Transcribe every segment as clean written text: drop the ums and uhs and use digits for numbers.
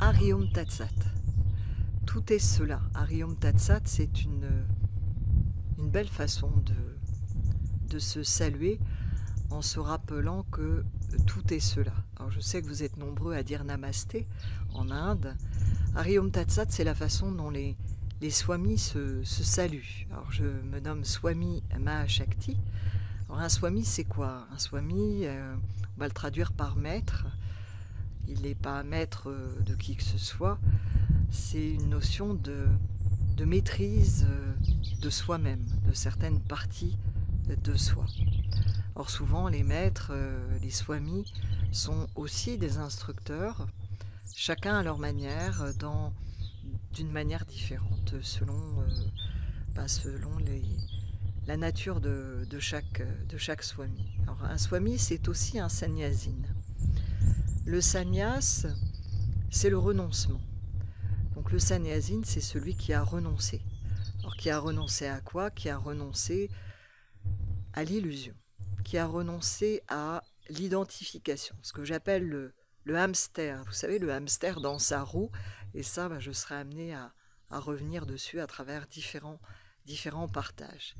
Hariom Tat Sat. Tout est cela. Hariom Tat Sat, c'est une belle façon de se saluer en se rappelant que tout est cela. Alors je sais que vous êtes nombreux à dire Namasté en Inde. Hariom Tat Sat, c'est la façon dont les swamis se saluent. Alors je me nomme Swami Mahashakti. Alors un swami, c'est quoi? Un swami, on va le traduire par maître. Il n'est pas maître de qui que ce soit, c'est une notion de maîtrise de soi-même, de certaines parties de soi. Or souvent les maîtres, les swamis, sont aussi des instructeurs, chacun à leur manière, d'une manière différente, selon la nature de chaque swami. Alors un swami, c'est aussi un sannyasin. Le sannyas, c'est le renoncement. Donc le sannyasin, c'est celui qui a renoncé. Alors qui a renoncé à quoi? Qui a renoncé à l'illusion, qui a renoncé à l'identification, ce que j'appelle le hamster. Vous savez, le hamster dans sa roue, et ça, je serai amené à revenir dessus à travers différents partages.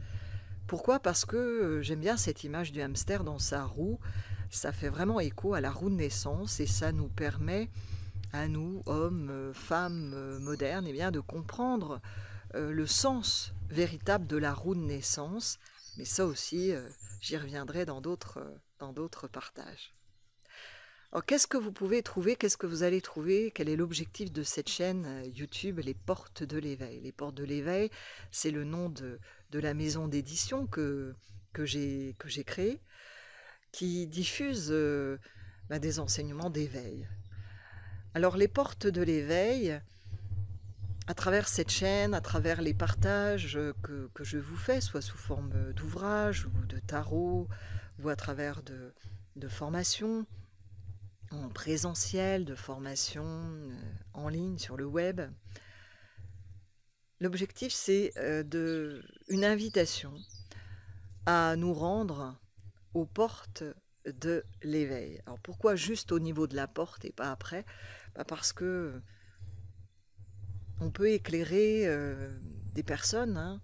Pourquoi? Parce que j'aime bien cette image du hamster dans sa roue. Ça fait vraiment écho à la roue de naissance et ça nous permet, à nous, hommes, femmes modernes, de comprendre le sens véritable de la roue de naissance. Mais ça aussi, j'y reviendrai dans d'autres partages. Alors, qu'est-ce que vous pouvez trouver? Qu'est-ce que vous allez trouver? Quel est l'objectif de cette chaîne YouTube, Les Portes de l'Éveil? Les Portes de l'Éveil, c'est le nom de la maison d'édition que j'ai créée, qui diffuse des enseignements d'éveil. Alors les portes de l'éveil, à travers cette chaîne, à travers les partages que je vous fais, soit sous forme d'ouvrages ou de tarot, ou à travers de formations en présentiel, de formations en ligne sur le web, l'objectif c'est une invitation à nous rendre aux portes de l'éveil. Alors pourquoi juste au niveau de la porte et pas après? Parce que on peut éclairer des personnes,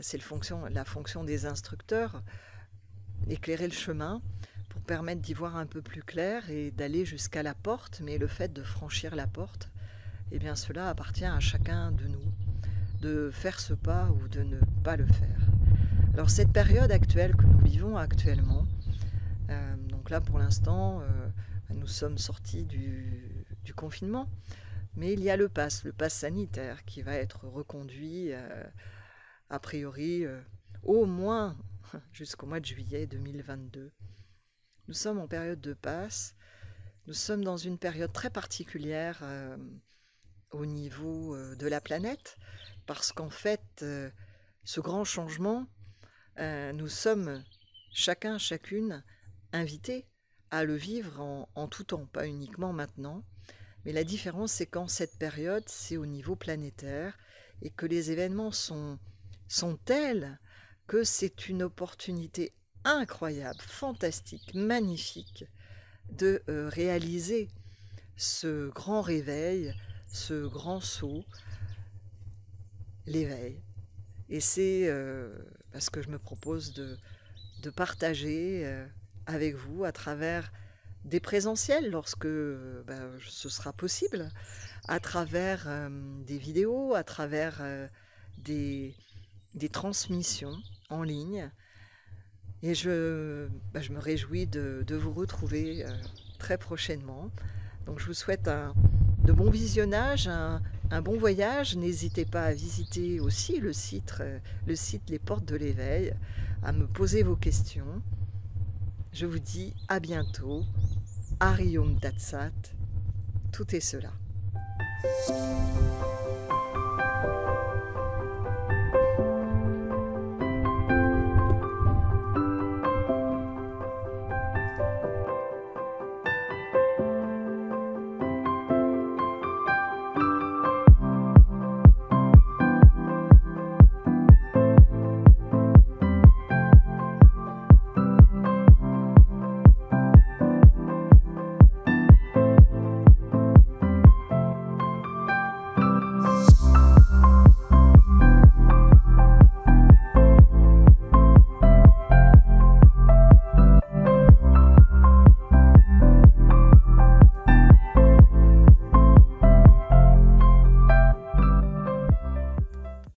c'est la fonction des instructeurs, éclairer le chemin pour permettre d'y voir un peu plus clair et d'aller jusqu'à la porte, mais le fait de franchir la porte, cela appartient à chacun de nous, de faire ce pas ou de ne pas le faire. Alors cette période actuelle que nous vivons actuellement, donc là pour l'instant nous sommes sortis du confinement, mais il y a le pass sanitaire qui va être reconduit a priori au moins jusqu'au mois de juillet 2022. Nous sommes en période de pass, nous sommes dans une période très particulière au niveau de la planète, parce qu'en fait ce grand changement, nous sommes chacune invités à le vivre en tout temps, pas uniquement maintenant. Mais la différence, c'est qu'en cette période, c'est au niveau planétaire et que les événements sont tels que c'est une opportunité incroyable, fantastique, magnifique de réaliser ce grand réveil, ce grand saut, l'éveil. Et c'est parce que je me propose de partager avec vous à travers des présentiels lorsque ce sera possible, à travers des vidéos, à travers des transmissions en ligne. Et je me réjouis de vous retrouver très prochainement. Donc je vous souhaite de bons visionnages, un bon voyage. N'hésitez pas à visiter aussi le site Les Portes de l'Éveil, à me poser vos questions. Je vous dis à bientôt. Arium Tatsat, tout est cela.